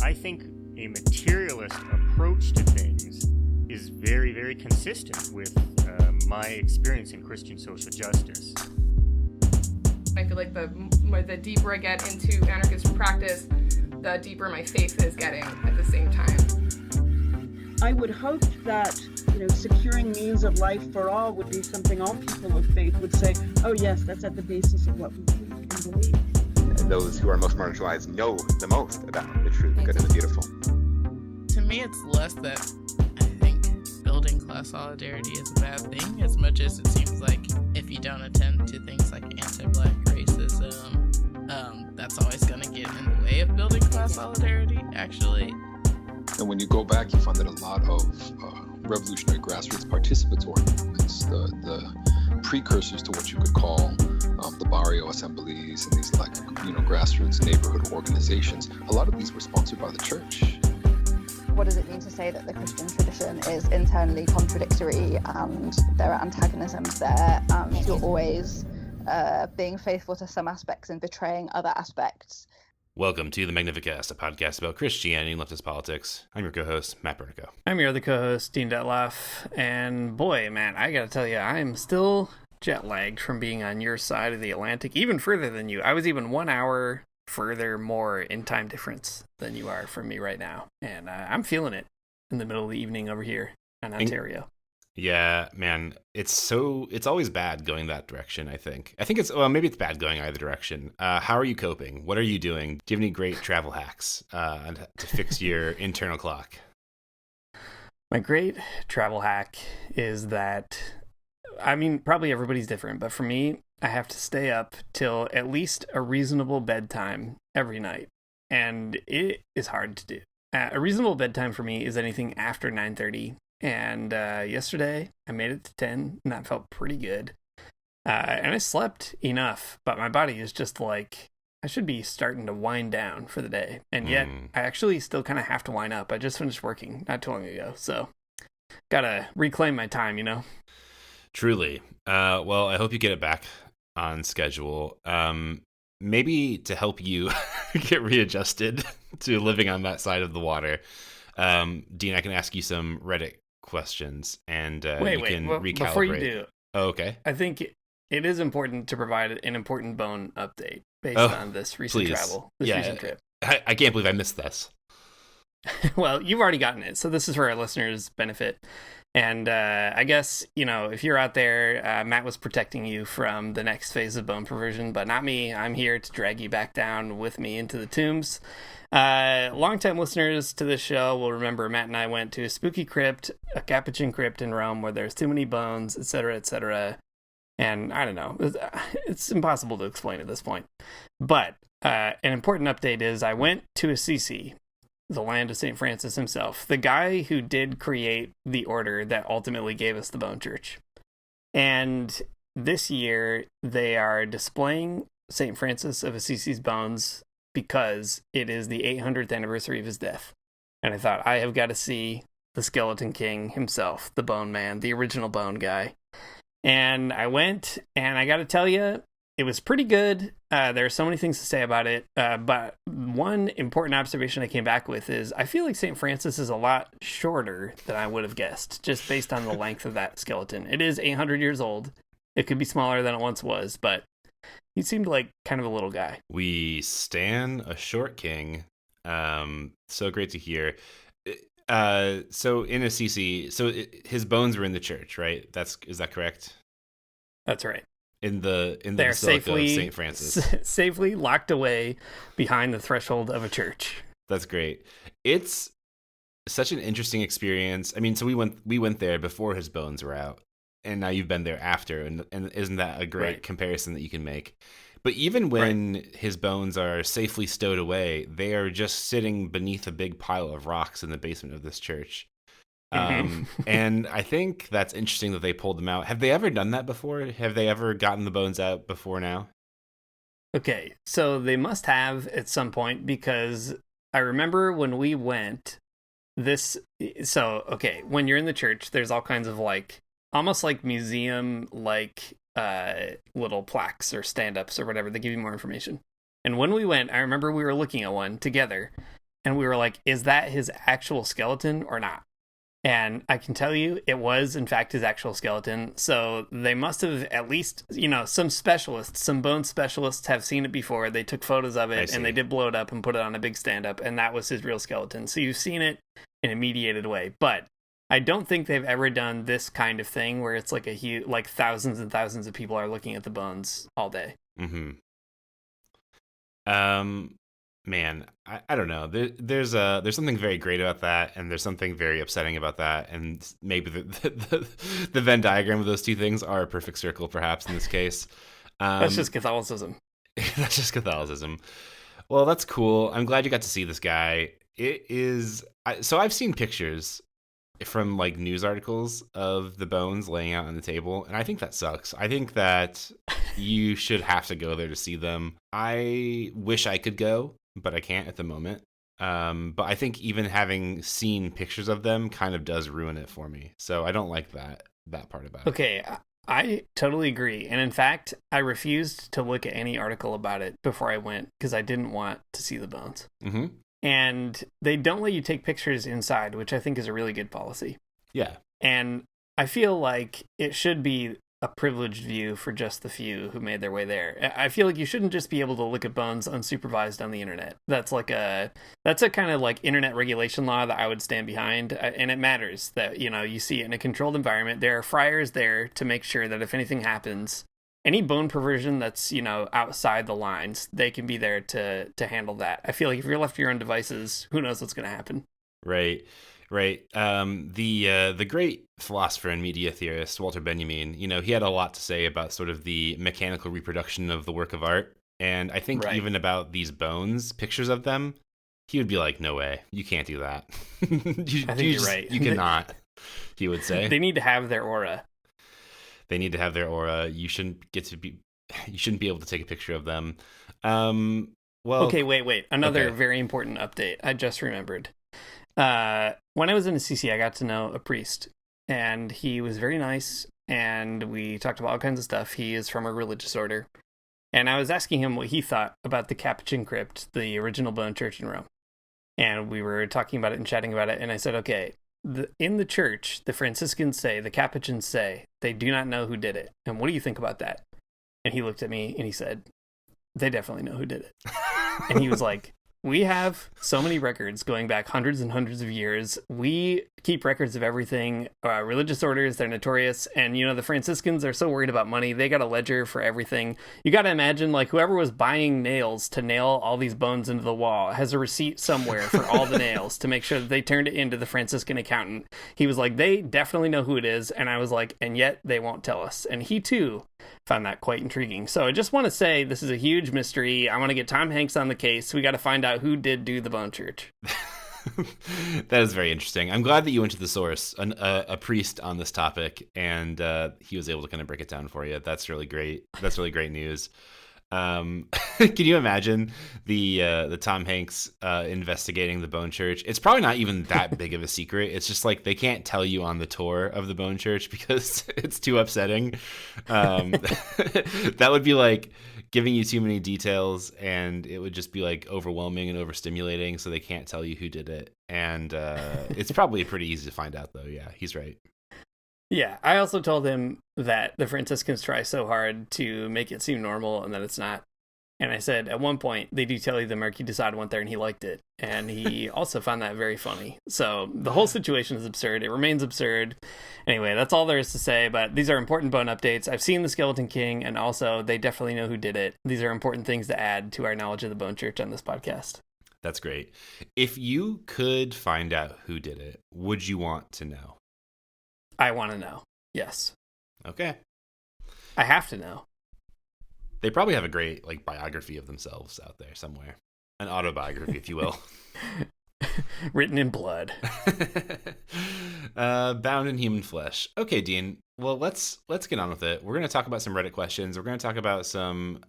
I think a materialist approach to things is very, very consistent with my experience in Christian social justice. I feel like the deeper I get into anarchist practice, the deeper my faith is getting at the same time. I would hope that, securing means of life for all would be something all people of faith would say, oh yes, that's at the basis of what we believe. Those who are most marginalized know the most about the true, the good, and the beautiful. To me, it's less that I think building class solidarity is a bad thing, as much as it seems like if you don't attend to things like anti-Black racism, that's always going to get in the way of building class solidarity, actually. And when you go back, you find that a lot of revolutionary grassroots participatory movements, the precursors to what you could call the barrio assemblies and these grassroots neighborhood organizations, a lot of these were sponsored by the church. What does it mean to say that the Christian tradition is internally contradictory and there are antagonisms there and you're always being faithful to some aspects and betraying other aspects? Welcome to the Magnificast, a podcast about Christianity and leftist politics. I'm your co-host, Matt Bernico. I'm your other co-host, Dean Detloff. And boy, man, I gotta tell you, I'm still jet lagged from being on your side of the Atlantic, even further than you. I was even 1 hour further more in time difference than you are from me right now. And I'm feeling it in the middle of the evening over here in Ontario. Yeah, man, it's always bad going that direction, I think. Maybe it's bad going either direction. How are you coping? What are you doing? Do you have any great travel hacks to fix your internal clock? My great travel hack is that, probably everybody's different, but for me, I have to stay up till at least a reasonable bedtime every night. And it is hard to do. A reasonable bedtime for me is anything after 9:30. And yesterday I made it to 10 and that felt pretty good. And I slept enough, but my body is just like, I should be starting to wind down for the day. And yet I actually still kind of have to wind up. I just finished working not too long ago. So gotta reclaim my time, Truly. Well, I hope you get it back on schedule. Maybe to help you get readjusted to living on that side of the water. Dean, I can ask you some Reddit questions and you can recalibrate. Before you do, okay. I think it is important to provide an important bone update based on this recent recent trip. I can't believe I missed this. Well, you've already gotten it, so this is for our listeners' benefit. And I guess, if you're out there, Matt was protecting you from the next phase of bone perversion, but not me. I'm here to drag you back down with me into the tombs. Longtime listeners to this show will remember Matt and I went to a spooky crypt, a Capuchin crypt in Rome where there's too many bones, etc., etc. And I don't know, it's impossible to explain at this point. But an important update is I went to Assisi, the land of St. Francis himself, the guy who did create the order that ultimately gave us the Bone Church. And this year they are displaying St. Francis of Assisi's bones because it is the 800th anniversary of his death. And I thought, I have got to see the Skeleton King himself, the Bone Man, the original bone guy. And I went, and I got to tell you, it was pretty good. There are so many things to say about it. But one important observation I came back with is I feel like St. Francis is a lot shorter than I would have guessed, just based on the length of that skeleton. It is 800 years old. It could be smaller than it once was, but he seemed like kind of a little guy. We stan a short king. So great to hear. So in Assisi, his bones were in the church, right? Is that correct? That's right. In the They're Basilica of St. Francis. Safely locked away behind the threshold of a church. That's great. It's such an interesting experience. So we went there before his bones were out, and now you've been there after, and isn't that a great comparison that you can make? But even when his bones are safely stowed away, they are just sitting beneath a big pile of rocks in the basement of this church. And I think that's interesting that they pulled them out. Have they ever done that before? Have they ever gotten the bones out before now? Okay, so they must have at some point, because I remember when we went, when you're in the church, there's all kinds of almost like museum, little plaques or stand-ups or whatever. They give you more information. And when we went, I remember we were looking at one together, and we were like, is that his actual skeleton or not? And I can tell you it was, in fact, his actual skeleton. So they must have at least, some bone specialists have seen it before. They took photos of it and they did blow it up and put it on a big stand-up. And that was his real skeleton. So you've seen it in a mediated way. But I don't think they've ever done this kind of thing where it's like a huge, like thousands and thousands of people are looking at the bones all day. Mm-hmm. Man, I don't know. There's something very great about that, and there's something very upsetting about that, and maybe the Venn diagram of those two things are a perfect circle, perhaps in this case. That's just Catholicism. That's just Catholicism. Well, that's cool. I'm glad you got to see this guy. It is so I've seen pictures from like news articles of the bones laying out on the table, and I think that sucks. I think that you should have to go there to see them. I wish I could go, but I can't at the moment. But I think even having seen pictures of them kind of does ruin it for me. So I don't like that part about it. Okay, I totally agree. And in fact, I refused to look at any article about it before I went because I didn't want to see the bones. Mm-hmm. And they don't let you take pictures inside, which I think is a really good policy. Yeah. And I feel like it should be a privileged view for just the few who made their way there. I feel like you shouldn't just be able to look at bones unsupervised on the internet. That's a kind of like internet regulation law that I would stand behind. And it matters that, you see it in a controlled environment. There are friars there to make sure that if anything happens, any bone perversion that's, outside the lines, they can be there to handle that. I feel like if you're left to your own devices, who knows what's going to happen? Right. The great philosopher and media theorist, Walter Benjamin, he had a lot to say about sort of the mechanical reproduction of the work of art. And I think even about these bones, pictures of them, he would be like, no way, you can't do that. I think you're right. You cannot, he would say. They need to have their aura. You shouldn't be able to take a picture of them. Well, okay, wait. Another very important update. I just remembered. When I was in Assisi, I got to know a priest, and he was very nice, and we talked about all kinds of stuff. He is from a religious order, and I was asking him what he thought about the Capuchin crypt, the original bone church in Rome. And we were talking about it and chatting about it, and I said, okay, in the church, the Franciscans say, the Capuchins say, they do not know who did it. And what do you think about that? And he looked at me, and he said, they definitely know who did it. And he was like, we have so many records going back hundreds and hundreds of years. We keep records of everything. Religious orders, they're notorious. And, the Franciscans are so worried about money. They got a ledger for everything. You got to imagine, like, whoever was buying nails to nail all these bones into the wall has a receipt somewhere for all the nails to make sure that they turned it into the Franciscan accountant. He was like, they definitely know who it is. And I was like, and yet they won't tell us. And he, too, found that quite intriguing. So I just want to say this is a huge mystery. I want to get Tom Hanks on the case. We got to find out who did do the bone church. That is very interesting. I'm glad that you went to the source, a priest on this topic, and he was able to kind of break it down for you. That's really great. That's really great news. Can you imagine the Tom Hanks investigating the bone church? It's probably not even that big of a secret. It's just like they can't tell you on the tour of the bone church because it's too upsetting. That would be like giving you too many details, and it would just be like overwhelming and overstimulating, so they can't tell you who did it. And it's probably pretty easy to find out, though. Yeah, he's right. Yeah, I also told him that the Franciscans try so hard to make it seem normal and that it's not. And I said, at one point, they do tell you the Marquis de Sade went there and he liked it. And he also found that very funny. So the whole situation is absurd. It remains absurd. Anyway, that's all there is to say. But these are important bone updates. I've seen the Skeleton King, and also they definitely know who did it. These are important things to add to our knowledge of the Bone Church on this podcast. That's great. If you could find out who did it, would you want to know? I want to know. Yes. Okay. I have to know. They probably have a great biography of themselves out there somewhere. An autobiography, if you will. Written in blood. Bound in human flesh. Okay, Dean. Well, let's get on with it. We're going to talk about some Reddit questions. We're going to talk about some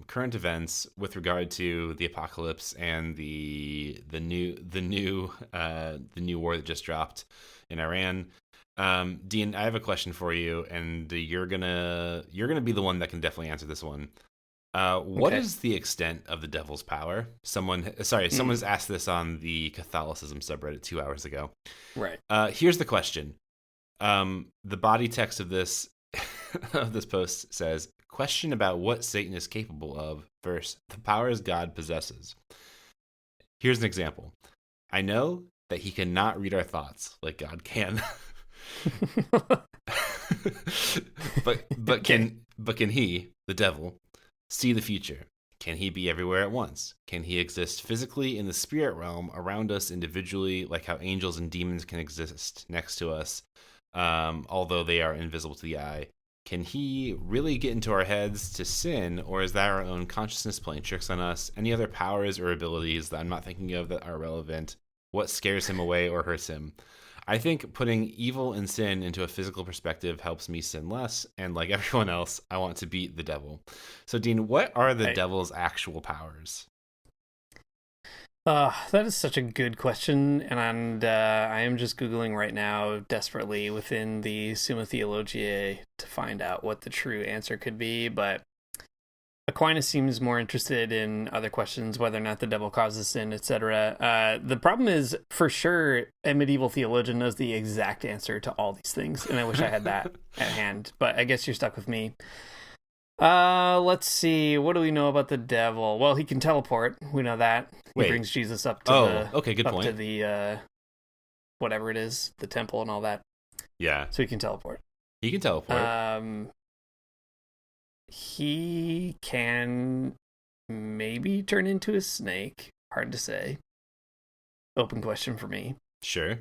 current events with regard to the apocalypse and the new war that just dropped in Iran. Dean, I have a question for you, and you're gonna be the one that can definitely answer this one. What Okay. is the extent of the devil's power? Someone's asked this on the Catholicism subreddit 2 hours ago. Right. Here's the question. The body text of this of this post says, question about what Satan is capable of versus the powers God possesses. Here's an example. I know that he cannot read our thoughts like God can. but can he, the devil, see the future? Can he be everywhere at once? Can he exist physically in the spirit realm around us individually, like how angels and demons can exist next to us, although they are invisible to the eye? Can he really get into our heads to sin, or is that our own consciousness playing tricks on us? Any other powers or abilities that I'm not thinking of that are relevant? What scares him away or hurts him? I think putting evil and sin into a physical perspective helps me sin less, and like everyone else, I want to beat the devil. So, Dean, what are the devil's actual powers? That is such a good question, and I am just Googling right now desperately within the Summa Theologiae to find out what the true answer could be, but Aquinas seems more interested in other questions, whether or not the devil causes sin, etc. The problem is, for sure, a medieval theologian knows the exact answer to all these things, and I wish I had that at hand, but I guess you're stuck with me. Let's see. What do we know about the devil? Well, he can teleport. We know that. He brings Jesus up to good point. to the whatever it is, the temple and all that. Yeah. So he can teleport. He can teleport. He can maybe turn into a snake. Hard to say. Open question for me. Sure.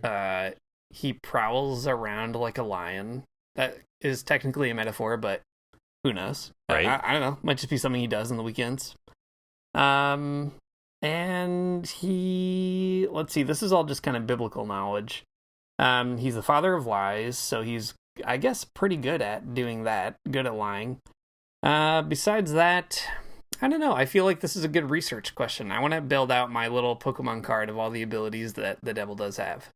He prowls around like a lion. That is technically a metaphor, but who knows? Right. I don't know. Might just be something he does on the weekends. And he, let's see, this is all just kind of biblical knowledge. He's the father of lies, so he's, I guess, pretty good at doing that, good at lying. Besides that, I don't know. I feel like this is a good research question. I want to build out my little Pokemon card of all the abilities that the devil does have.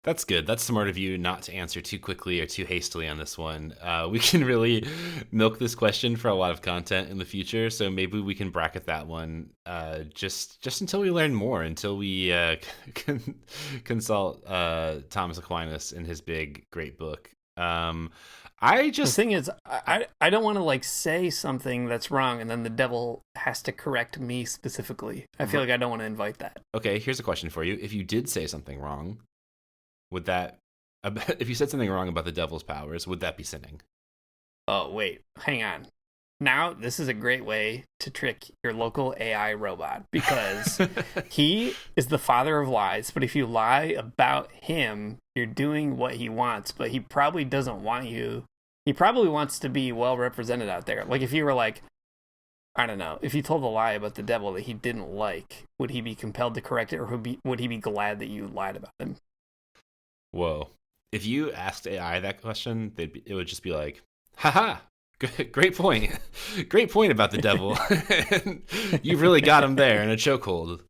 That's good. That's smart of you not to answer too quickly or too hastily on this one. We can really milk this question for a lot of content in the future, so maybe we can bracket that one just until we learn more, until we consult Thomas Aquinas in his big, great book. The thing is, I don't want to like say something that's wrong and then the devil has to correct me specifically. I feel like I don't want to invite that. Okay, here's a question for you. If you did say something wrong, if you said something wrong about the devil's powers, would that be sinning? Oh, wait, hang on. Now, this is a great way to trick your local AI robot, because he is the father of lies, but if you lie about him, you're doing what he wants, but he probably doesn't want you. He probably wants to be well represented out there. Like if you were like, I don't know, if you told a lie about the devil that he didn't like, would he be compelled to correct it, or would he be glad that you lied about him? Whoa. If you asked AI that question, it would just be like, haha, great point. Great point about the devil. You've really got him there in a chokehold.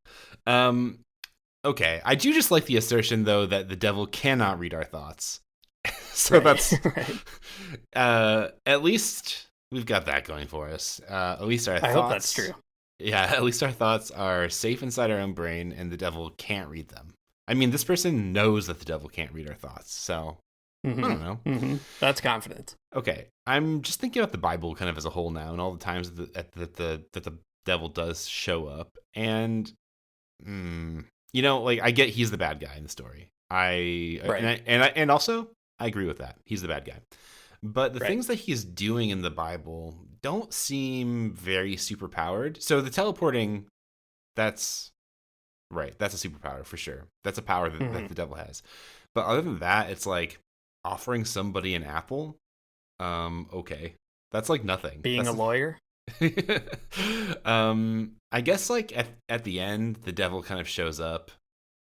Okay. I do just like the assertion, though, that the devil cannot read our thoughts. So that's right. At least we've got that going for us. At least our thoughts. I hope that's true. Yeah, at least our thoughts are safe inside our own brain, and the devil can't read them. I mean, this person knows that the devil can't read our thoughts, so I don't know. Mm-hmm. That's confidence. Okay, I'm just thinking about the Bible kind of as a whole now, and all the times that the devil does show up, and like I get he's the bad guy in the story. And also I agree with that. He's the bad guy, but the things that he's doing in the Bible don't seem very superpowered. So the teleporting, that's right. That's a superpower for sure. That's a power that the devil has. But other than that, it's like offering somebody an apple. Okay. That's like nothing. Being a lawyer? I guess like at the end, the devil kind of shows up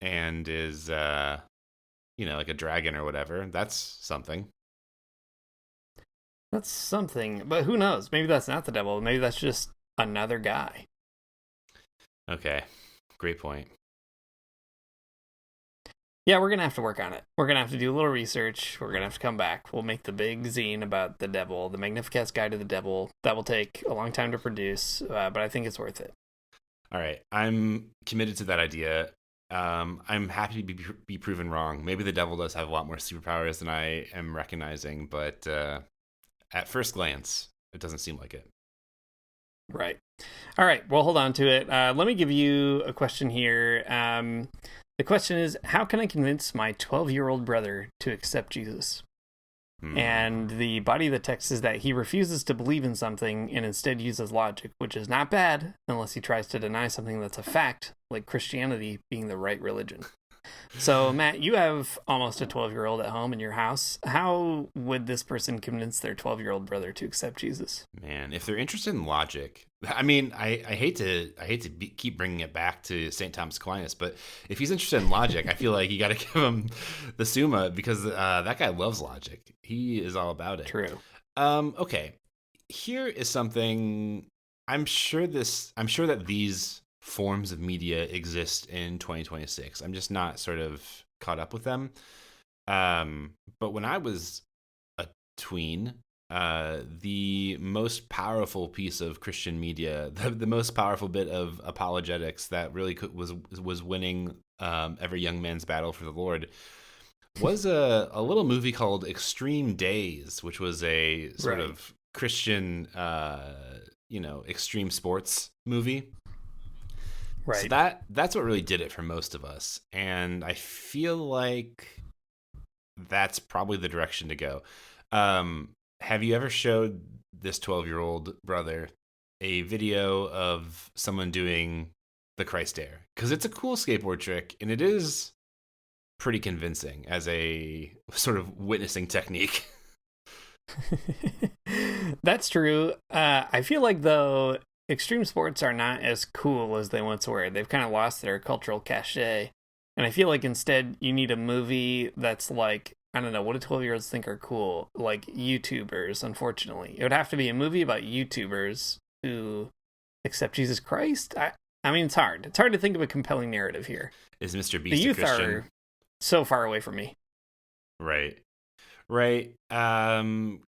and is, like a dragon or whatever. That's something. That's something. But who knows? Maybe that's not the devil. Maybe that's just another guy. Okay. Great point. Yeah, we're going to have to work on it. We're going to have to do a little research. We're going to have to come back. We'll make the big zine about the devil, the Magnificast Guide to the Devil. That will take a long time to produce, but I think it's worth it. All right. I'm committed to that idea. I'm happy to be proven wrong. Maybe the devil does have a lot more superpowers than I am recognizing, but at first glance, it doesn't seem like it. Right. All right. Well, hold on to it. Let me give you a question here. The question is, how can I convince my 12-year-old brother to accept Jesus? And the body of the text is that he refuses to believe in something and instead uses logic, which is not bad unless he tries to deny something that's a fact, like Christianity being the right religion. So, Matt, you have almost a 12-year-old at home in your house. How would this person convince their 12-year-old brother to accept Jesus? Man, if they're interested in logic, I mean, I hate to keep bringing it back to St. Thomas Aquinas, but if he's interested in logic, I feel like you got to give him the Summa because that guy loves logic. He is all about it. True. Okay, here is something. I'm sure that these forms of media exist in 2026. I'm just not sort of caught up with them. But when I was a tween, the most powerful piece of Christian media, the most powerful bit of apologetics that really was winning every young man's battle for the Lord was a little movie called Extreme Days, which was a sort of Christian, extreme sports movie. Right. So that's what really did it for most of us. And I feel like that's probably the direction to go. Have you ever showed this 12-year-old brother a video of someone doing the Christ Air? Because it's a cool skateboard trick, and it is pretty convincing as a sort of witnessing technique. That's true. I feel like, though, extreme sports are not as cool as they once were. They've kind of lost their cultural cachet. And I feel like instead you need a movie that's like, I don't know, what do 12-year-olds think are cool? Like YouTubers, unfortunately. It would have to be a movie about YouTubers who accept Jesus Christ. I mean, it's hard. It's hard to think of a compelling narrative here. Is Mr. Beast the youth a Christian? are so far away from me. Right.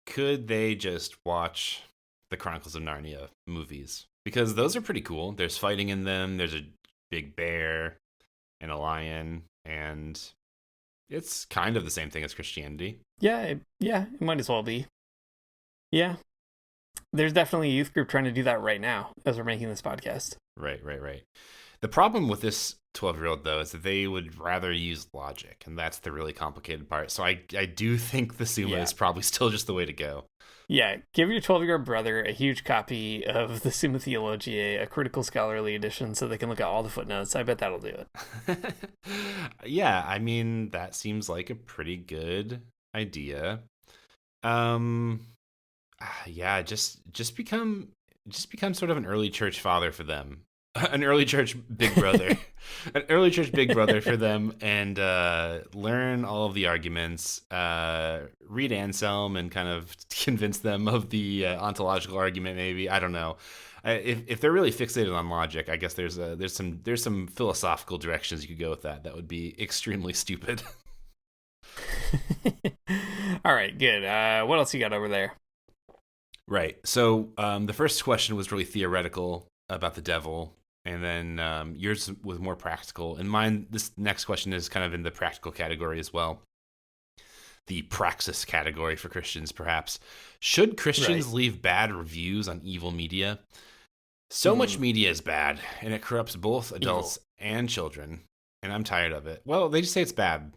Could they just watch the Chronicles of Narnia movies? Because those are pretty cool. There's fighting in them. There's a big bear and a lion, and it's kind of the same thing as Christianity. Yeah, it might as well be. Yeah. There's definitely a youth group trying to do that right now as we're making this podcast. Right. The problem with this 12-year-old, though, is that they would rather use logic, and that's the really complicated part. So I do think the Summa is probably still just the way to go. Yeah, give your 12-year-old brother a huge copy of the Summa Theologiae, a critical scholarly edition, so they can look at all the footnotes. I bet that'll do it. Yeah, I mean, that seems like a pretty good idea. Just become sort of an early church father for them. An early church big brother. An early church big brother for them, and learn all of the arguments, read Anselm and kind of convince them of the ontological argument, maybe. I don't know. If they're really fixated on logic, I guess there's some philosophical directions you could go with that would be extremely stupid. All right, good. What else you got over there? Right. So the first question was really theoretical about the devil, and then yours was more practical. And mine, this next question is kind of in the practical category as well. The praxis category for Christians, perhaps. Should Christians leave bad reviews on evil media? So much media is bad, and it corrupts both adults and children, and I'm tired of it. Well, they just say it's bad.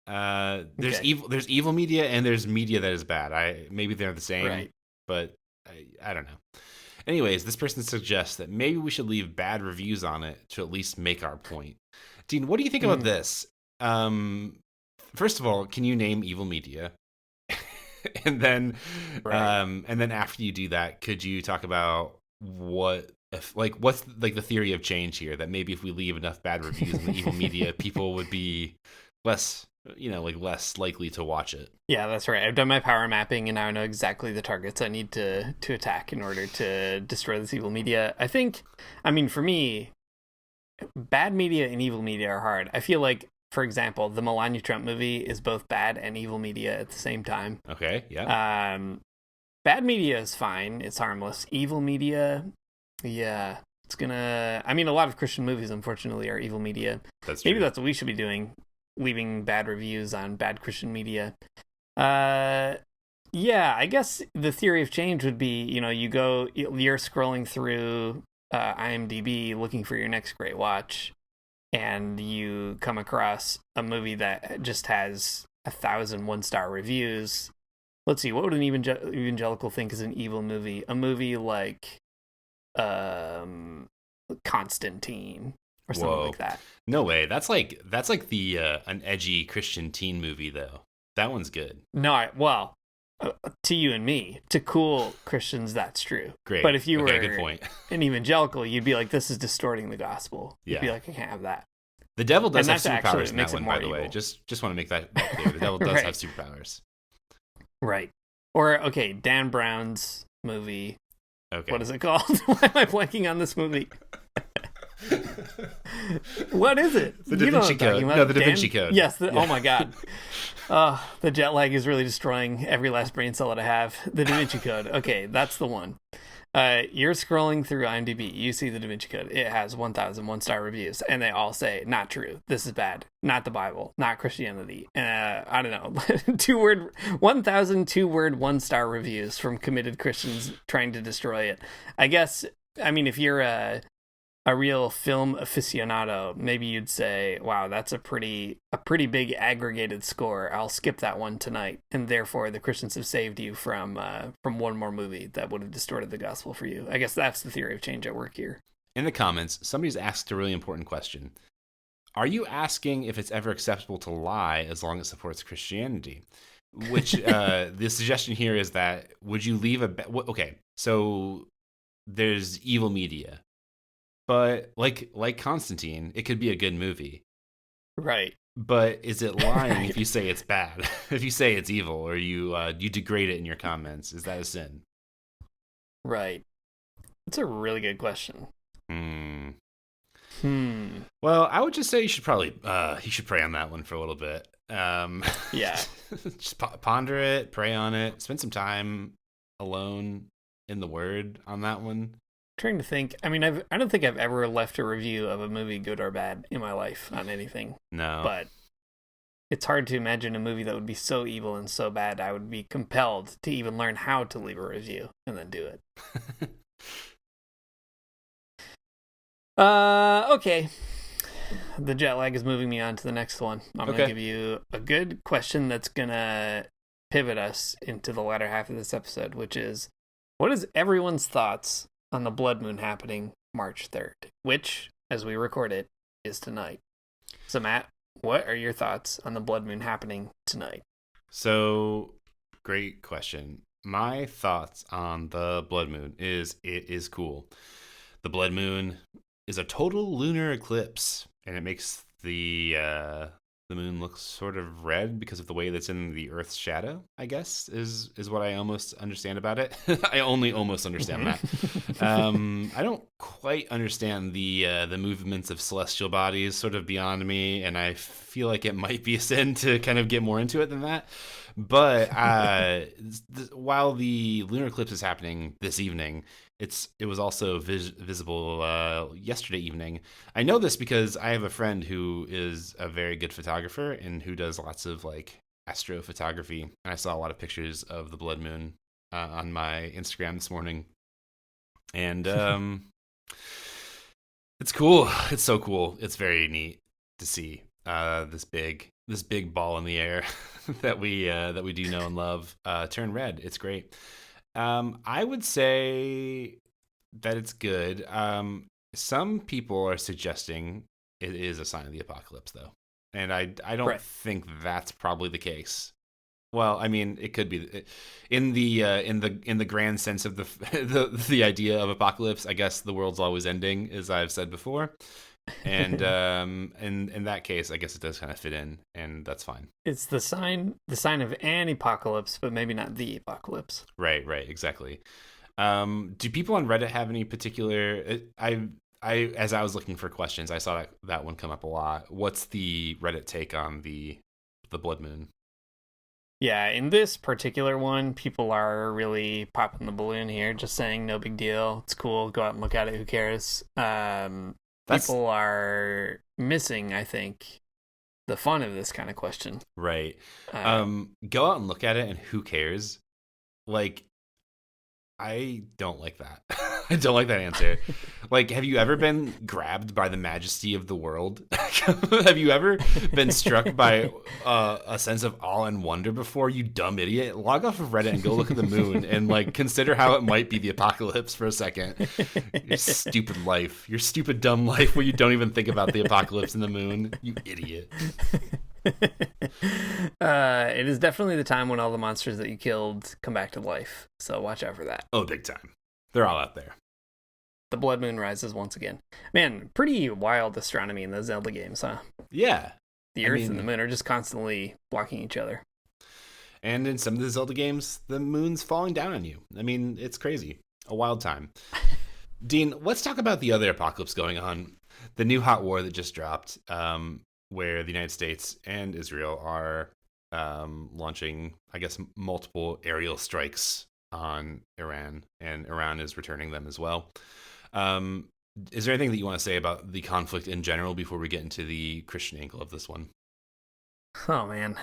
There's evil media, and there's media that is bad. Maybe they're the same, but I don't know. Anyways, this person suggests that maybe we should leave bad reviews on it to at least make our point. Dean, what do you think about this? First of all, can you name evil media? and then after you do that, could you talk about what's the theory of change here? That maybe if we leave enough bad reviews in the evil media, people would be less likely to watch it. Yeah, that's right. I've done my power mapping, and now I know exactly the targets I need to attack in order to destroy this evil media. For me, bad media and evil media are hard. I feel like for example, the Melania Trump movie is both bad and evil media at the same time. Okay, yeah. Bad media is fine. It's harmless. Evil media, yeah, it's gonna... I mean, a lot of Christian movies, unfortunately, are evil media. That's true. Maybe that's what we should be doing, leaving bad reviews on bad Christian media. Yeah, I guess the theory of change would be, you're scrolling through IMDb looking for your next great watch, and you come across a movie that just has 1,000 one-star reviews. Let's see, what would an evangelical think is an evil movie? A movie like Constantine or something like that. No way. That's like the an edgy Christian teen movie though. That one's good. No, well, to you and me, to cool Christians, that's true. Great. But if you were good point. an evangelical, you'd be like, this is distorting the gospel. You'd Yeah. be like, I can't have that. The devil does have And that's superpowers actually in makes that it one, by more the way. evil. Just want to make that clear. The devil does Right. have superpowers. Right. Or, okay, Dan Brown's movie. Okay. What is it called? Why am I blanking on this movie? What is it? The Da You know what Vinci I'm talking Code. about. No, the Da Vinci Code. Yes. Yeah. Oh my God. The jet lag is really destroying every last brain cell that I have. The Da Vinci Code. Okay, that's the one. You're scrolling through IMDb. You see the Da Vinci Code. It has 1,000 one-star reviews, and they all say, not true. This is bad. Not the Bible. Not Christianity. I don't know. 1,000 two-word one-star reviews from committed Christians trying to destroy it. I guess, I mean, if you're a real film aficionado, maybe you'd say, wow, that's a pretty big aggregated score. I'll skip that one tonight. And therefore the Christians have saved you from one more movie that would have distorted the gospel for you. I guess that's the theory of change at work here. In the comments, somebody's asked a really important question. Are you asking if it's ever acceptable to lie as long as it supports Christianity? Which the suggestion here is that would you leave okay, so there's evil media. But like Constantine, it could be a good movie. Right. But is it lying if you say it's bad? If you say it's evil or you degrade it in your comments, is that a sin? Right. That's a really good question. Well, I would just say you should probably pray on that one for a little bit. Yeah. Just ponder it, pray on it, spend some time alone in the Word on that one. Trying to think. I mean, I don't think I've ever left a review of a movie, good or bad, in my life on anything. No. But it's hard to imagine a movie that would be so evil and so bad I would be compelled to even learn how to leave a review and then do it. Okay. The jet lag is moving me on to the next one. I'm going to give you a good question that's going to pivot us into the latter half of this episode, which is, what is everyone's thoughts on the blood moon happening March 3rd, which, as we record it, is tonight. So, Matt, what are your thoughts on the blood moon happening tonight? So, great question. My thoughts on the blood moon is it is cool. The blood moon is a total lunar eclipse, and it makes the moon looks sort of red because of the way that's in the Earth's shadow, I guess, is what I almost understand about it. I only almost understand that. I don't quite understand the movements of celestial bodies, sort of beyond me, and I feel like it might be a sin to kind of get more into it than that. But while the lunar eclipse is happening this evening, it was also visible yesterday evening. I know this because I have a friend who is a very good photographer and who does lots of like astrophotography. And I saw a lot of pictures of the blood moon on my Instagram this morning. And it's cool. It's so cool. It's very neat to see this big ball in the air that we do know and love turn red. It's great. I would say that it's good. Some people are suggesting it is a sign of the apocalypse, though, and I don't think that's probably the case. Well, I mean, it could be in the grand sense of the idea of apocalypse. I guess the world's always ending, as I've said before. And in that case, I guess it does kind of fit in, and that's fine. It's the sign of an apocalypse, but maybe not the apocalypse. Right, exactly. Do people on Reddit have any particular? as I was looking for questions, I saw that one come up a lot. What's the Reddit take on the blood moon? Yeah, in this particular one, people are really popping the balloon here, just saying no big deal. It's cool. Go out and look at it. Who cares? People are missing, I think, the fun of this kind of question. Right. Go out and look at it, and who cares? Like, I don't like that. I don't like that answer. Like, have you ever been grabbed by the majesty of the world? Have you ever been struck by a sense of awe and wonder before, you dumb idiot? Log off of Reddit and go look at the moon and, like, consider how it might be the apocalypse for a second. Your stupid life. Your stupid, dumb life where you don't even think about the apocalypse and the moon. You idiot. It is definitely the time when all the monsters that you killed come back to life, so watch out for that. Oh, big time. They're all out there. The blood moon rises once again. Man, pretty wild astronomy in those Zelda games, huh? Yeah. The Earth and the moon are just constantly blocking each other. And in some of the Zelda games, the moon's falling down on you. I mean, it's crazy. A wild time. Dean, let's talk about the other apocalypse going on. The new hot war that just dropped, where the United States and Israel are launching, I guess, multiple aerial strikes on Iran, and Iran is returning them as well. Is there anything that you want to say about the conflict in general before we get into the Christian angle of this one? Oh man,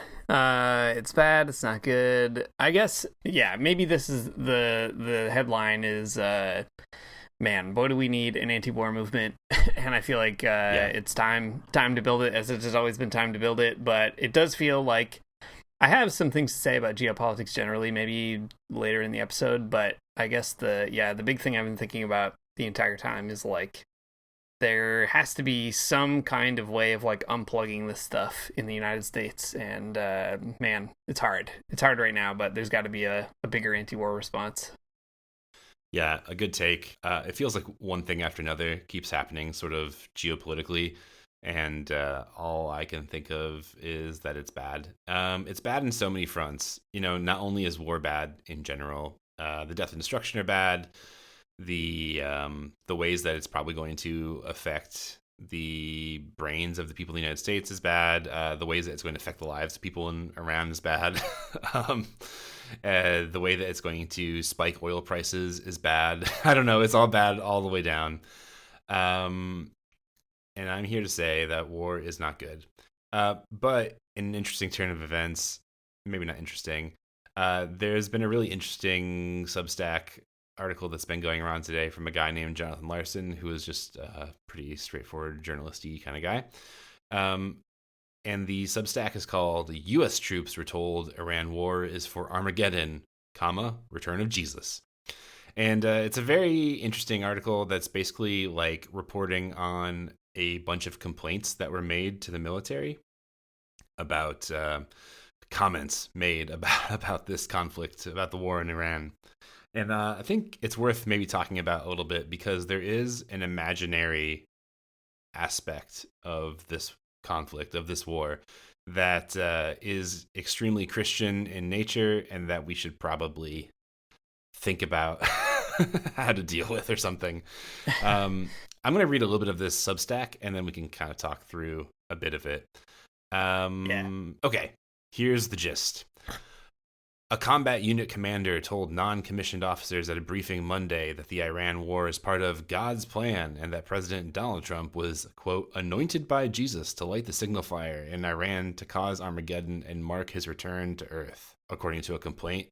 it's bad. It's not good. I guess, yeah. Maybe this is the headline is, man, boy, do we need an anti-war movement? And I feel like it's time to build it, as it has always been time to build it. But it does feel like I have some things to say about geopolitics generally, maybe later in the episode. But I guess the big thing I've been thinking about the entire time is, like, there has to be some kind of way of, like, unplugging this stuff in the United States. And man, it's hard. It's hard right now, but there's got to be a bigger anti-war response. Yeah, a good take. It feels like one thing after another keeps happening sort of geopolitically. And all I can think of is that it's bad. It's bad in so many fronts. You know, not only is war bad in general, the death and destruction are bad. The ways that it's probably going to affect the brains of the people in the United States is bad. The ways that it's going to affect the lives of people in Iran is bad. The way that it's going to spike oil prices is bad. I don't know. It's all bad all the way down. And I'm here to say that war is not good. But in an interesting turn of events, maybe not interesting, there's been a really interesting Substack article that's been going around today from a guy named Jonathan Larson, who is just a pretty straightforward journalisty kind of guy. And the Substack is called U.S. Troops Were Told Iran War is for Armageddon, Return of Jesus. And it's a very interesting article that's basically, like, reporting on a bunch of complaints that were made to the military about comments made about this conflict, about the war in Iran. And I think it's worth maybe talking about a little bit, because there is an imaginary aspect of this conflict, of this war, that is extremely Christian in nature, and that we should probably think about how to deal with or something. I'm going to read a little bit of this Substack, and then we can kind of talk through a bit of it. Okay, here's the gist. A combat unit commander told non-commissioned officers at a briefing Monday that the Iran war is part of God's plan, and that President Donald Trump was, quote, anointed by Jesus to light the signal fire in Iran to cause Armageddon and mark his return to Earth, according to a complaint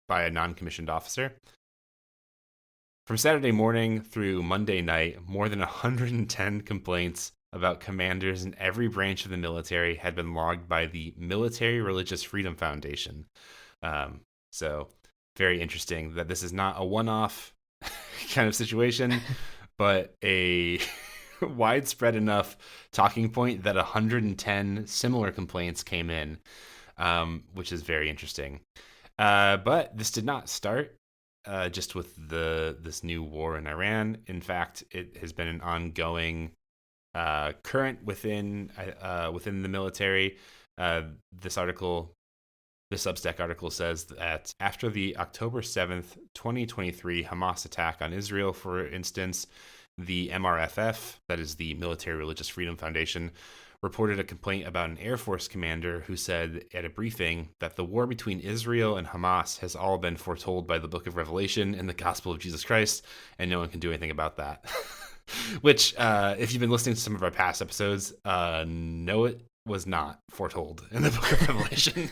by a non-commissioned officer. From Saturday morning through Monday night, more than 110 complaints about commanders in every branch of the military had been logged by the Military Religious Freedom Foundation. So very interesting that this is not a one-off kind of situation, but a widespread enough talking point that 110 similar complaints came in, which is very interesting. But this did not start just with this new war in Iran. In fact, it has been an ongoing current within the military. This Substack article says that after the October 7th, 2023 Hamas attack on Israel, for instance, The MRFF, that is the Military Religious Freedom Foundation, reported a complaint about an Air Force commander who said at a briefing that the war between Israel and Hamas has all been foretold by the Book of Revelation and the Gospel of Jesus Christ, and no one can do anything about that. Which, if you've been listening to some of our past episodes, no, it was not foretold in the Book of Revelation.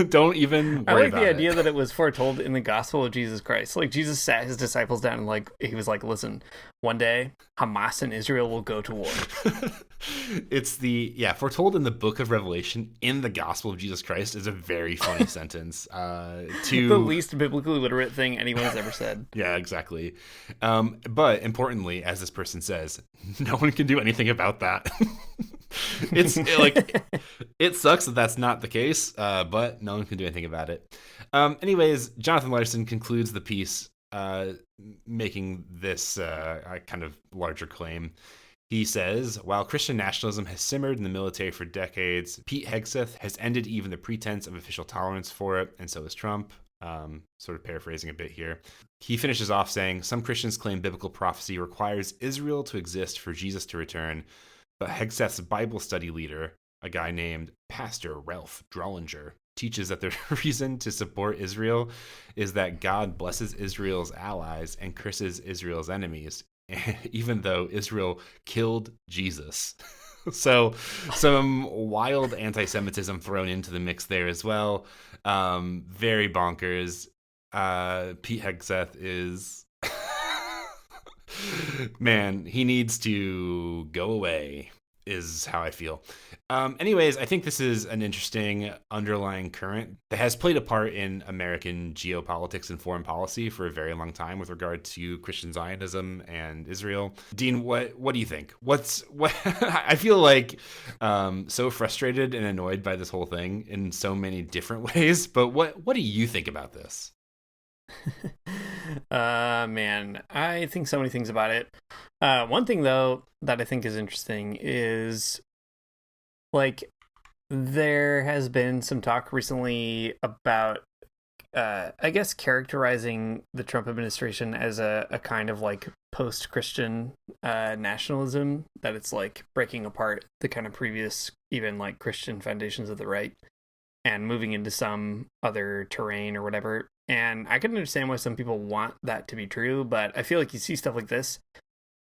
Don't even worry I like about the it. idea that it was foretold in the Gospel of Jesus Christ. Like, Jesus sat his disciples down and, like, he was like, listen, one day Hamas and Israel will go to war. It's foretold in the Book of Revelation in the Gospel of Jesus Christ is a very funny sentence. The least biblically literate thing anyone has ever said. Yeah, exactly. But importantly, as this person says, no one can do anything about that. It sucks that that's not the case, but no one can do anything about it. Anyways, Jonathan Larson concludes the piece making this kind of larger claim. He says, while Christian nationalism has simmered in the military for decades, Pete Hegseth has ended even the pretense of official tolerance for it, and so has Trump. Sort of paraphrasing a bit here. He finishes off saying, some Christians claim biblical prophecy requires Israel to exist for Jesus to return, but Hegseth's Bible study leader, a guy named Pastor Ralph Drollinger, teaches that the reason to support Israel is that God blesses Israel's allies and curses Israel's enemies, even though Israel killed Jesus. So some wild anti-Semitism thrown into the mix there as well. Very bonkers. Pete Hegseth is... Man, he needs to go away, is how I feel. Anyways, I think this is an interesting underlying current that has played a part in American geopolitics and foreign policy for a very long time with regard to Christian Zionism and Israel. Dean, what do you think? What I feel like so frustrated and annoyed by this whole thing in so many different ways, but what do you think about this? Man, I think so many things about it. One thing though that I think is interesting is, like, there has been some talk recently about I guess characterizing the Trump administration as a kind of like post-Christian nationalism, that it's like breaking apart the kind of previous even like Christian foundations of the right and moving into some other terrain or whatever. And I can understand why some people want that to be true, but I feel like you see stuff like this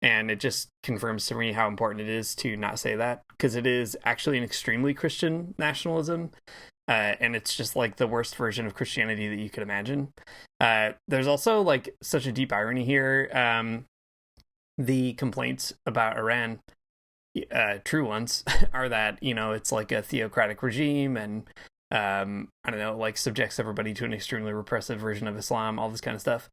and it just confirms to me how important it is to not say that, because it is actually an extremely Christian nationalism. And it's just like the worst version of Christianity that you could imagine. There's also like such a deep irony here. The complaints about Iran, true ones, are that, you know, it's like a theocratic regime and I don't know, like subjects everybody to an extremely repressive version of Islam, all this kind of stuff.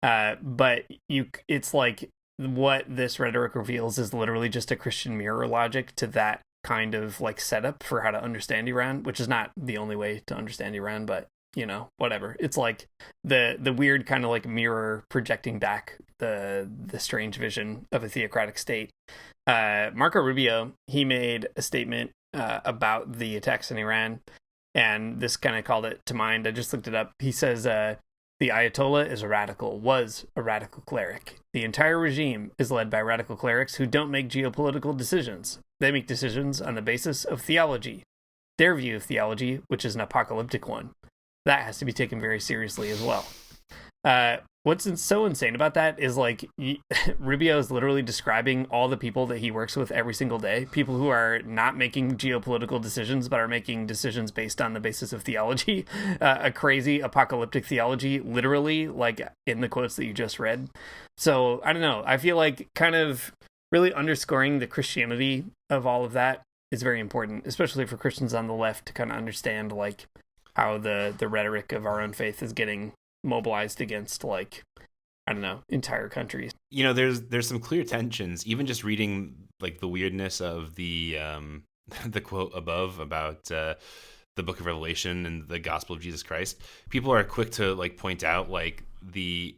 But it's like what this rhetoric reveals is literally just a Christian mirror logic to that kind of like setup for how to understand Iran, which is not the only way to understand Iran, but you know, whatever. It's like the weird kind of like mirror projecting back the strange vision of a theocratic state. Marco Rubio, he made a statement about the attacks in Iran, and this kind of called it to mind. I just looked it up. He says, the Ayatollah was a radical cleric. The entire regime is led by radical clerics who don't make geopolitical decisions. They make decisions on the basis of theology. Their view of theology, which is an apocalyptic one. That has to be taken very seriously as well. What's so insane about that is like Rubio is literally describing all the people that he works with every single day, people who are not making geopolitical decisions but are making decisions based on the basis of theology, a crazy apocalyptic theology, literally, like in the quotes that you just read. So I don't know, I feel like kind of really underscoring the Christianity of all of that is very important, especially for Christians on the left to kind of understand like how the rhetoric of our own faith is getting mobilized against, like, I don't know, entire countries. You know, there's some clear tensions, even just reading like the weirdness of the quote above about the Book of Revelation and the Gospel of Jesus Christ. People are quick to like point out like the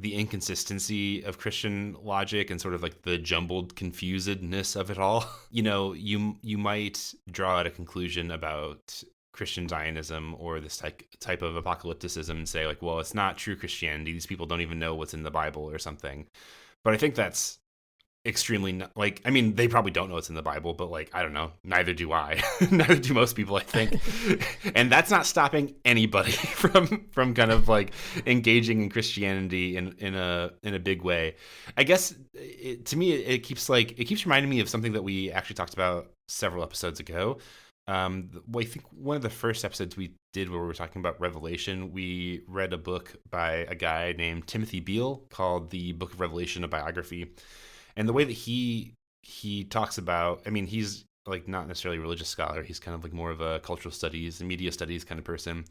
inconsistency of Christian logic and sort of like the jumbled confusedness of it all. You know, you might draw out a conclusion about Christian Zionism or this type of apocalypticism and say like, well, it's not true Christianity. These people don't even know what's in the Bible or something. But I think that's extremely like, I mean, they probably don't know it's in the Bible, but like, I don't know, neither do I. Neither do most people, I think. And that's not stopping anybody from kind of like engaging in Christianity in a big way. I guess to me it keeps reminding me of something that we actually talked about several episodes ago. I think one of the first episodes we did where we were talking about Revelation, we read a book by a guy named Timothy Beale called The Book of Revelation, a biography. And the way that he talks about, I mean, he's like not necessarily a religious scholar. He's kind of like more of a cultural studies and media studies kind of person.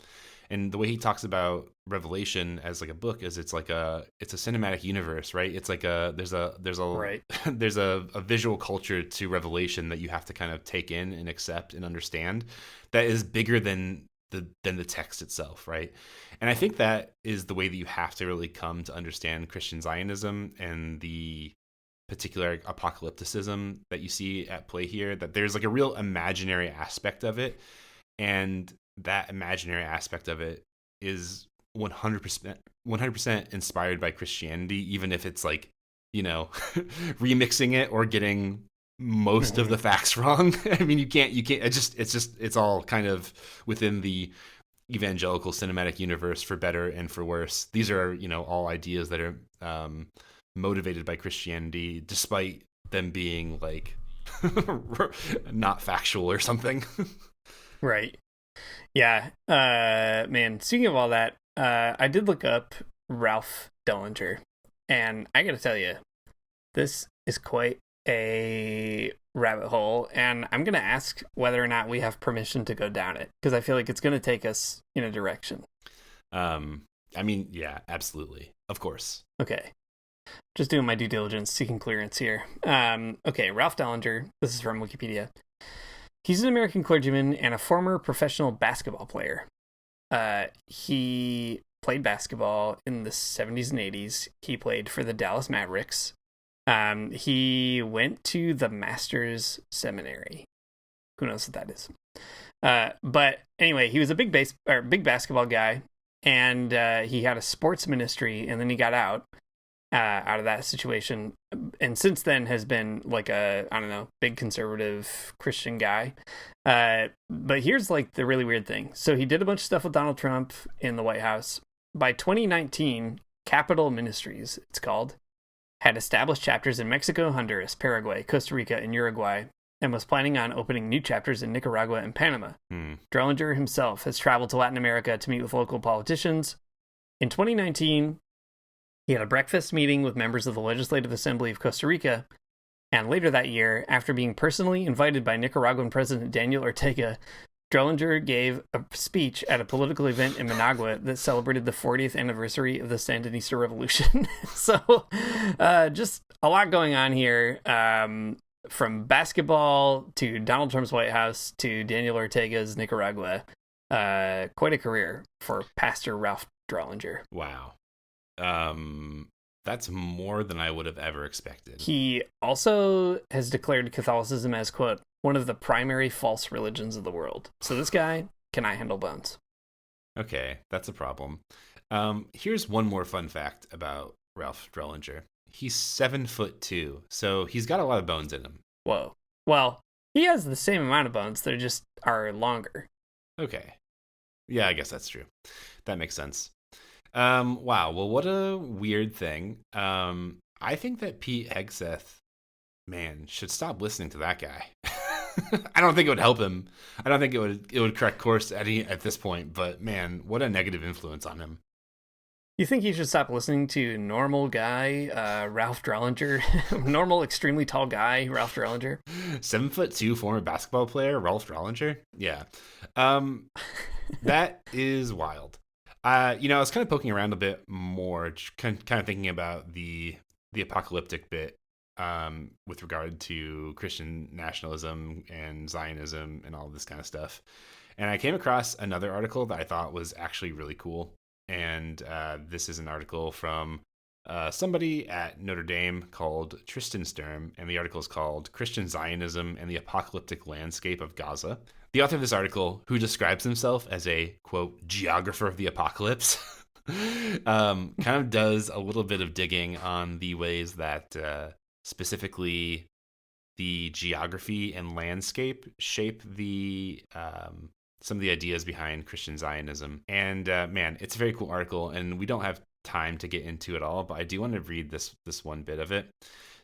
And the way he talks about Revelation as like a book is it's a cinematic universe, right? It's like there's a Right. there's a visual culture to Revelation that you have to kind of take in and accept and understand that is bigger than the text itself, right? And I think that is the way that you have to really come to understand Christian Zionism and the particular apocalypticism that you see at play here, that there's like a real imaginary aspect of it, and that imaginary aspect of it is 100% inspired by Christianity, even if it's like, you know, remixing it or getting most of the facts wrong. I mean, you can't it's all kind of within the evangelical cinematic universe, for better and for worse. These are, you know, all ideas that are motivated by Christianity, despite them being like not factual or something. Right. Yeah. Man, speaking of all that, I did look up Ralph Dellinger, and I gotta tell you, this is quite a rabbit hole, and I'm gonna ask whether or not we have permission to go down it, because I feel like it's gonna take us in a direction. I mean, yeah, absolutely. Of course. Okay. Just doing my due diligence, seeking clearance here. Okay, Ralph Dellinger, this is from Wikipedia. He's an American clergyman and a former professional basketball player. He played basketball in the 70s and 80s. He played for the Dallas Mavericks. He went to the Masters Seminary. Who knows what that is? But anyway, he was a big basketball guy, and he had a sports ministry, and then he got out of that situation, and since then has been like a, I don't know, big conservative Christian guy. But here's like the really weird thing. So he did a bunch of stuff with Donald Trump in the White House. By 2019, Capital Ministries, it's called, had established chapters in Mexico, Honduras, Paraguay, Costa Rica, and Uruguay, and was planning on opening new chapters in Nicaragua and Panama. Dellinger himself has traveled to Latin America to meet with local politicians. In 2019, he had a breakfast meeting with members of the Legislative Assembly of Costa Rica, and later that year, after being personally invited by Nicaraguan President Daniel Ortega, Dellinger gave a speech at a political event in Managua that celebrated the 40th anniversary of the Sandinista Revolution. So, just a lot going on here, from basketball to Donald Trump's White House to Daniel Ortega's Nicaragua. Quite a career for Pastor Ralph Dellinger. Wow. That's more than I would have ever expected. He also has declared Catholicism as, quote, one of the primary false religions of the world. So this guy cannot handle bones. Okay, that's a problem. Here's one more fun fact about Ralph Dellinger. He's 7'2", so he's got a lot of bones in him. Whoa. Well, he has the same amount of bones, they just are longer. Okay. Yeah, I guess that's true. That makes sense. Wow. Well, what a weird thing. I think that Pete Hegseth, man, should stop listening to that guy. I don't think it would help him. I don't think it would correct course at this point. But man, what a negative influence on him. You think he should stop listening to normal guy Ralph Dellinger, normal, extremely tall guy Ralph Dellinger? 7'2" former basketball player Ralph Dellinger. Yeah, that is wild. I was kind of poking around a bit more, kind of thinking about the apocalyptic bit with regard to Christian nationalism and Zionism and all this kind of stuff. And I came across another article that I thought was actually really cool. And this is an article from somebody at Notre Dame called Tristan Sturm, and the article is called Christian Zionism and the Apocalyptic Landscape of Gaza. The author of this article, who describes himself as a, quote, geographer of the apocalypse, kind of does a little bit of digging on the ways that specifically the geography and landscape shape the some of the ideas behind Christian Zionism. And man, it's a very cool article, and we don't have time to get into it all, but I do want to read this one bit of it.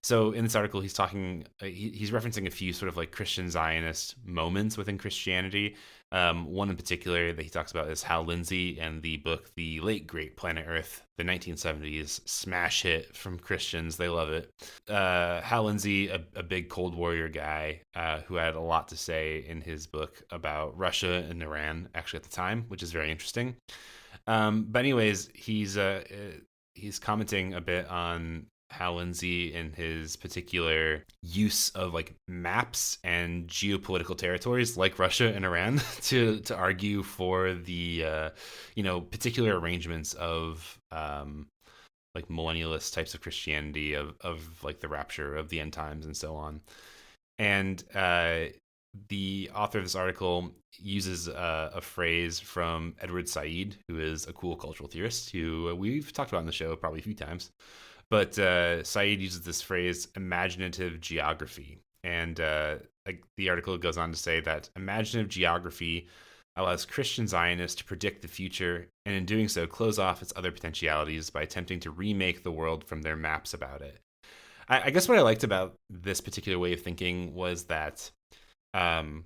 So in this article, he's talking, he's referencing a few sort of like Christian Zionist moments within Christianity. One in particular that he talks about is Hal Lindsey and the book The Late Great Planet Earth, the 1970s smash hit from Christians. They love it. Hal Lindsey, a big Cold Warrior guy who had a lot to say in his book about Russia and Iran, actually at the time, which is very interesting. But anyways, he's commenting a bit on Hal Lindsey and his particular use of like maps and geopolitical territories like Russia and Iran to argue for the particular arrangements of like millennialist types of Christianity of like the rapture of the end times and so on. And the author of this article uses a phrase from Edward Said, who is a cool cultural theorist who we've talked about on the show probably a few times. But Said uses this phrase, imaginative geography. And the article goes on to say that imaginative geography allows Christian Zionists to predict the future, and in doing so, close off its other potentialities by attempting to remake the world from their maps about it. I guess what I liked about this particular way of thinking was that I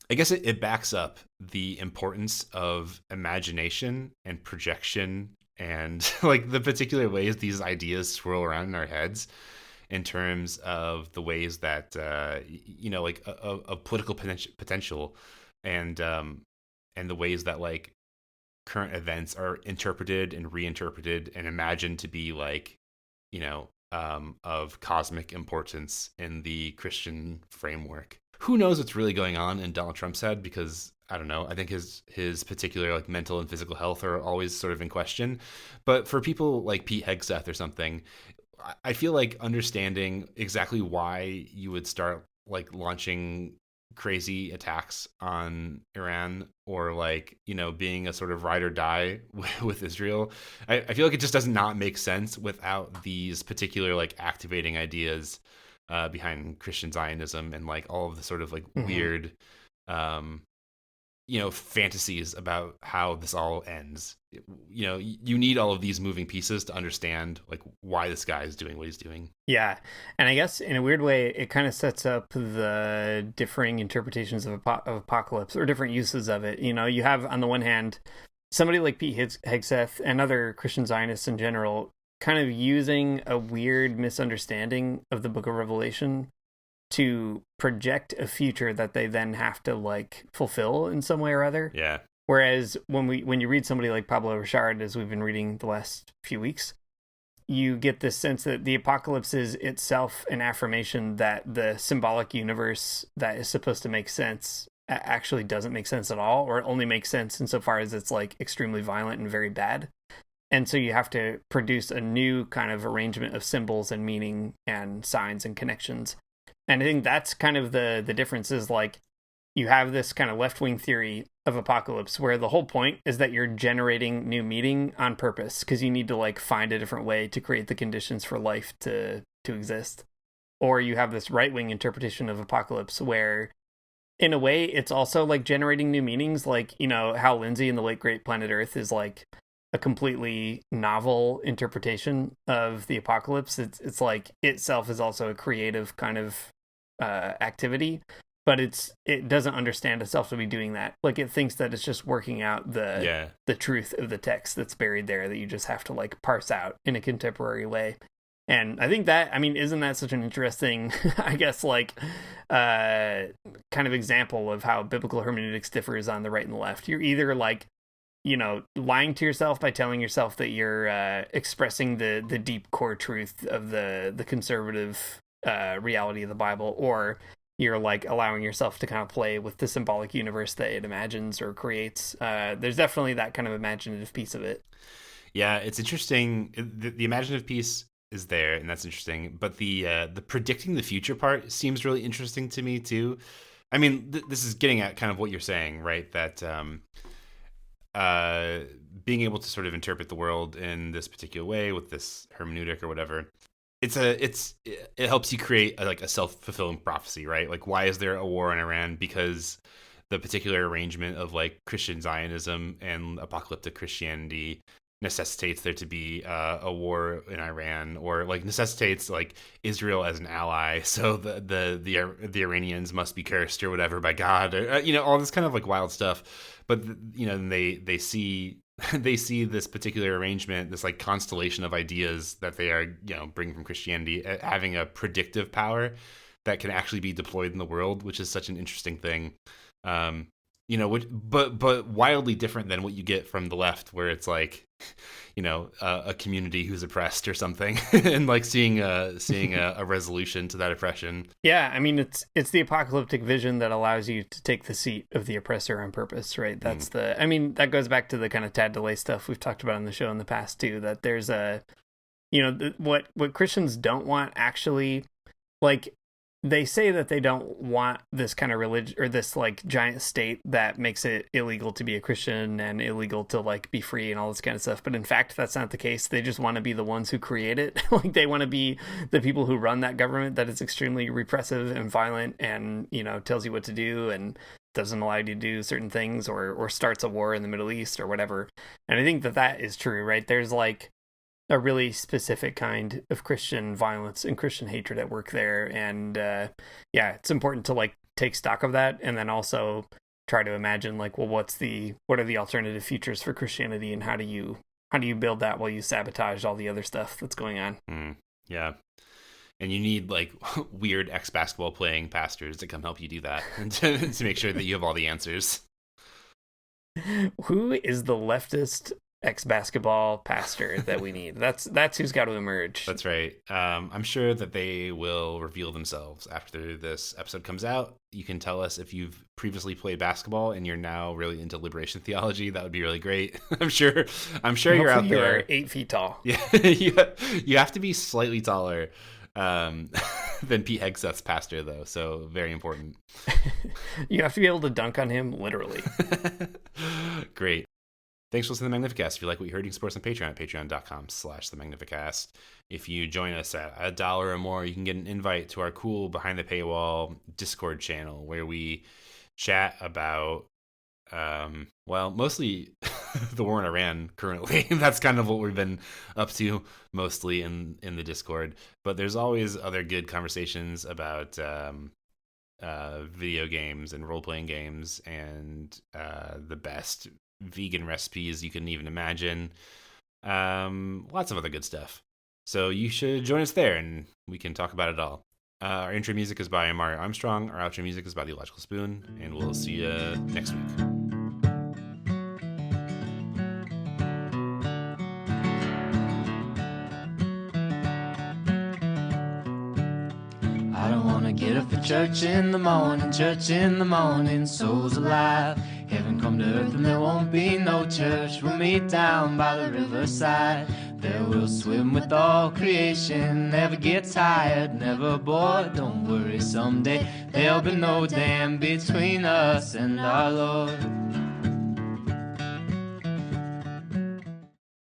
guess it backs up the importance of imagination and projection and like the particular ways these ideas swirl around in our heads in terms of the ways that like a political potential and the ways that like current events are interpreted and reinterpreted and imagined to be like of cosmic importance in the Christian framework. Who knows what's really going on in Donald Trump's head, because I don't know. I think his particular like mental and physical health are always sort of in question. But for people like Pete Hegseth or something, I feel like understanding exactly why you would start like launching crazy attacks on Iran or like, being a sort of ride or die with Israel. I feel like it just does not make sense without these particular like activating ideas behind Christian Zionism and like all of the sort of like weird, fantasies about how this all ends. You need all of these moving pieces to understand like why this guy is doing what he's doing. Yeah. And I guess in a weird way, it kind of sets up the differing interpretations of apocalypse or different uses of it. You have on the one hand, somebody like Pete Hegseth and other Christian Zionists in general kind of using a weird misunderstanding of the book of Revelation to project a future that they then have to like fulfill in some way or other. Yeah. Whereas when you read somebody like Pablo Richard, as we've been reading the last few weeks, you get this sense that the apocalypse is itself an affirmation that the symbolic universe that is supposed to make sense actually doesn't make sense at all, or it only makes sense insofar as it's like extremely violent and very bad. And so you have to produce a new kind of arrangement of symbols and meaning and signs and connections. And I think that's kind of the difference is like you have this kind of left-wing theory of apocalypse where the whole point is that you're generating new meaning on purpose because you need to like find a different way to create the conditions for life to exist. Or you have this right-wing interpretation of apocalypse where in a way it's also like generating new meanings. Like, Hal Lindsey in The Late Great Planet Earth is like a completely novel interpretation of the apocalypse. It's like itself is also a creative kind of activity, but it doesn't understand itself to be doing that. Like it thinks that it's just working out the truth of the text that's buried there that you just have to like parse out in a contemporary way. And I think that, isn't that such an interesting, I guess, like, kind of example of how biblical hermeneutics differs on the right and the left. You're either like, lying to yourself by telling yourself that you're expressing the deep core truth of the conservative reality of the Bible, or you're like allowing yourself to kind of play with the symbolic universe that it imagines or creates. There's definitely that kind of imaginative piece of it. Yeah, it's interesting. The imaginative piece is there, and that's interesting. But the predicting the future part seems really interesting to me too. This is getting at kind of what you're saying, right? That being able to sort of interpret the world in this particular way with this hermeneutic or whatever it helps you create like a self-fulfilling prophecy, right? Like, why is there a war in Iran? Because the particular arrangement of like Christian Zionism and apocalyptic Christianity necessitates there to be a war in Iran, or like necessitates like Israel as an ally, so the Iranians must be cursed or whatever by God, or all this kind of like wild stuff. But they see they see this particular arrangement, this like constellation of ideas that they are bringing from Christianity, having a predictive power that can actually be deployed in the world, which is such an interesting thing. But wildly different than what you get from the left, where it's like, a community who's oppressed or something, and like seeing a resolution to that oppression. Yeah, I mean, it's the apocalyptic vision that allows you to take the seat of the oppressor on purpose, right? That's that goes back to the kind of Tad DeLay stuff we've talked about on the show in the past too. That there's what Christians don't want, actually, like, they say that they don't want this kind of religion or this like giant state that makes it illegal to be a Christian and illegal to like be free and all this kind of stuff. But in fact, that's not the case. They just want to be the ones who create it. Like, they want to be the people who run that government that is extremely repressive and violent and, tells you what to do and doesn't allow you to do certain things, or starts a war in the Middle East or whatever. And I think that is true, right? There's like a really specific kind of Christian violence and Christian hatred at work there. And it's important to like take stock of that, and then also try to imagine like, well, what are the alternative futures for Christianity, and how do you build that while you sabotage all the other stuff that's going on? Yeah. And you need like weird ex-basketball playing pastors to come help you do that, and to make sure that you have all the answers. Who is the leftist ex-basketball pastor that we need? That's who's got to emerge. That's right. I'm sure that they will reveal themselves after this episode comes out. You can tell us if you've previously played basketball and you're now really into liberation theology. That would be really great. I'm sure you're out there. You're 8 feet tall. Yeah, you have to be slightly taller than Pete Hegseth's pastor, though, so very important. You have to be able to dunk on him, literally. Great. Thanks for listening to the Magnificast. If you like what you heard, you can support us on Patreon at patreon.com/the Magnificast. If you join us at $1 or more, you can get an invite to our cool behind the paywall Discord channel, where we chat about, mostly the war in Iran currently. That's kind of what we've been up to mostly in the Discord. But there's always other good conversations about video games and role-playing games, and the best vegan recipes you can even imagine. Lots of other good stuff. So you should join us there, and we can talk about it all. Our intro music is by Mario Armstrong. Our outro music is by The Illogical Spoon, and we'll see you next week. I don't wanna get up for church in the morning, souls alive. Heaven come to earth and there won't be no church. We'll meet down by the riverside. There we'll swim with all creation. Never get tired, never bored. Don't worry, someday there'll be no dam between us and our Lord.